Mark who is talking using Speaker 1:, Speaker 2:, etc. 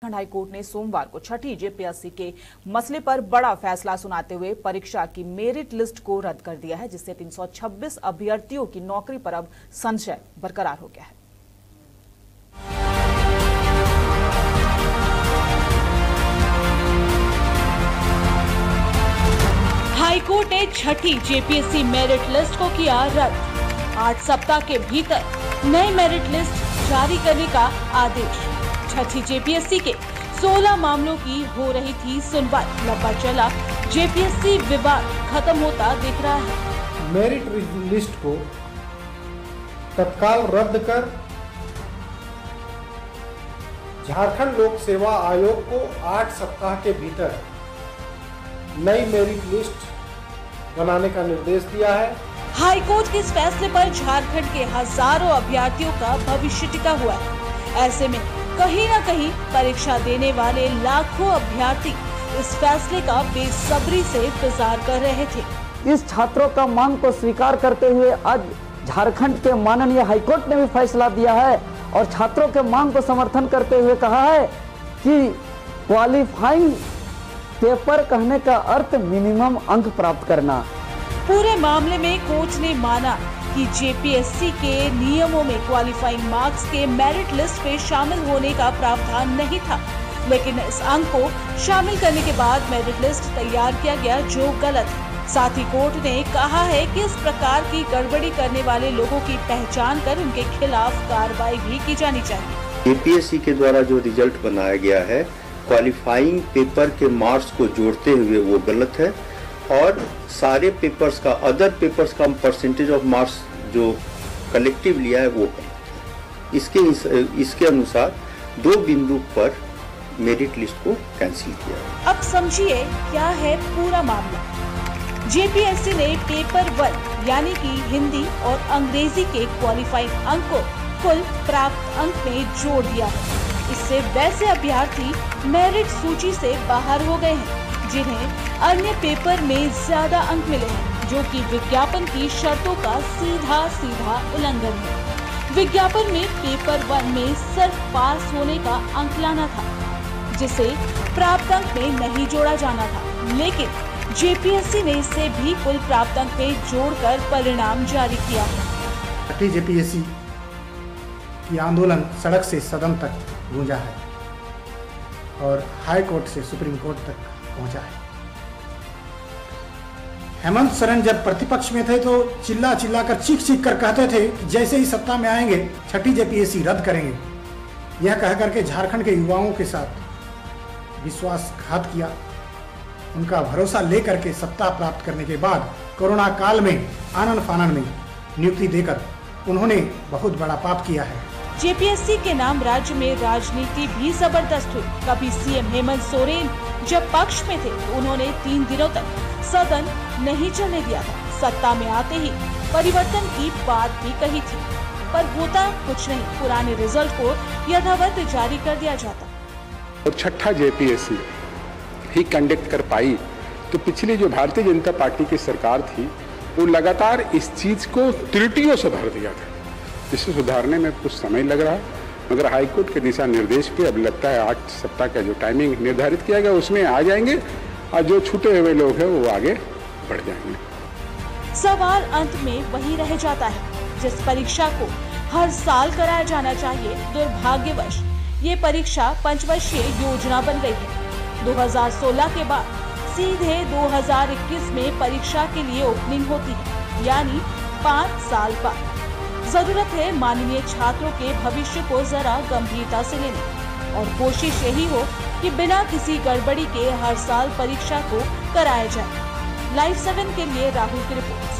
Speaker 1: High court ने सोमवार को छठी जेपीएससी के मसले पर बड़ा फैसला सुनाते हुए परीक्षा की मेरिट लिस्ट को रद्द कर दिया है, जिससे 326 अभ्यर्थियों की नौकरी पर अब संशय बरकरार हो गया है। हाईकोर्ट ने छठी जेपीएससी मेरिट लिस्ट को किया रद्द। 8 सप्ताह के भीतर नई मेरिट लिस्ट जारी करने का आदेश। छठी जेपीएससी के 16 मामलों की हो रही थी सुनवाई। लंबा चला जेपीएससी विवाद खत्म होता दिख रहा है।
Speaker 2: मेरिट लिस्ट को तत्काल रद्द कर झारखंड लोक सेवा आयोग को 8 सप्ताह के भीतर नई मेरिट लिस्ट बनाने का निर्देश दिया है।
Speaker 1: हाईकोर्ट के इस फैसले पर झारखंड के हजारों अभ्यर्थियों का भविष्य टिका हुआ है। ऐसे में कहीं न कहीं परीक्षा देने वाले लाखों अभ्यर्थी इस फैसले का बेसब्री से इंतजार कर रहे थे।
Speaker 3: इस छात्रों का मांग को स्वीकार करते हुए आज झारखंड के माननीय हाईकोर्ट ने भी फैसला दिया है और छात्रों के मांग को समर्थन करते हुए कहा है कि क्वालिफाइंग पेपर कहने का अर्थ मिनिमम अंक प्राप्त करना।
Speaker 1: पूरे मामले में कोर्ट ने माना कि जेपीएससी के नियमों में क्वालिफाइंग मार्क्स के मेरिट लिस्ट में शामिल होने का प्रावधान नहीं था, लेकिन इस अंक को शामिल करने के बाद मेरिट लिस्ट तैयार किया गया, जो गलत है। साथ ही कोर्ट ने कहा है कि इस प्रकार की गड़बड़ी करने वाले लोगों की पहचान कर उनके खिलाफ कार्रवाई भी की जानी चाहिए।
Speaker 4: जेपीएससी के द्वारा जो रिजल्ट बनाया गया है, क्वालिफाइंग पेपर के मार्क्स को जोड़ते हुए वो गलत है और सारे पेपर्स का, अदर पेपर्स का परसेंटेज ऑफ मार्क्स जो कलेक्टिव लिया है वो गलत है। इसके अनुसार 2 बिंदु पर मेरिट लिस्ट को कैंसिल किया।
Speaker 1: अब समझिए क्या है पूरा मामला। जेपीएससी ने पेपर 1 यानी कि हिंदी और अंग्रेजी के क्वालिफाइंग अंक को कुल प्राप्त अंक में जोड़ दिया है। इससे वैसे अभ्यर्थी मेरिट सूची से बाहर हो गए हैं जिन्हें अन्य पेपर में ज्यादा अंक मिले हैं, जो कि विज्ञापन की शर्तों का सीधा उल्लंघन है। विज्ञापन में पेपर 1 में सिर्फ पास होने का अंक लाना था, जिसे प्राप्त अंक में नहीं जोड़ा जाना था, लेकिन जेपीएससी ने इसे भी कुल प्राप्त अंक में जोड़कर परिणाम जारी किया है।
Speaker 2: छठी जेपीएससी की आंदोलन सड़क से सदन तक गूंजा है और हाई कोर्ट से सुप्रीम कोर्ट तक पहुंचा है। हेमंत सोरेन जब प्रतिपक्ष में थे तो चिल्ला कर चीख कर कहते थे कि जैसे ही सत्ता में आएंगे छठी जेपीएससी रद्द करेंगे। यह कह करके झारखंड के युवाओं के साथ विश्वासघात किया। उनका भरोसा लेकर के सत्ता प्राप्त करने के बाद कोरोना काल में आनन फानन में नियुक्ति देकर उन्होंने बहुत बड़ा पाप किया है।
Speaker 1: जेपीएससी के नाम राज्य में राजनीति भी जबरदस्त हुई। कभी सीएम हेमंत सोरेन जब पक्ष में थे तो उन्होंने 3 दिनों तक सदन नहीं चलने दिया था। सत्ता में आते ही परिवर्तन की बात भी कही थी, पर होता कुछ नहीं। पुराने रिजल्ट को यथावत जारी कर दिया जाता।
Speaker 5: और छठा जेपीएससी ही कंडक्ट कर पाई तो पिछली जो भारतीय जनता पार्टी की सरकार थी वो लगातार इस चीज को त्रुटियों से भर दिया था, जिसे सुधारने में कुछ समय लग रहा है। मगर हाईकोर्ट के दिशा निर्देश पे अब लगता है 8 सप्ताह का जो टाइमिंग निर्धारित किया गया उसमें आ जाएंगे और जो छूटे हुए लोग हैं वो आगे बढ़ जाएंगे।
Speaker 1: सवाल अंत में वही रह जाता है, जिस परीक्षा को हर साल कराया जाना चाहिए, दुर्भाग्यवश ये परीक्षा पंचवर्षीय योजना बन गई है। 2016 के बाद सीधे 2021 में परीक्षा के लिए ओपनिंग होती है, यानी 5 साल बाद। जरूरत है माननीय छात्रों के भविष्य को जरा गंभीरता से लेने और कोशिश यही हो कि बिना किसी गड़बड़ी के हर साल परीक्षा को कराया जाए। लाइव 7 के लिए राहुल की रिपोर्ट।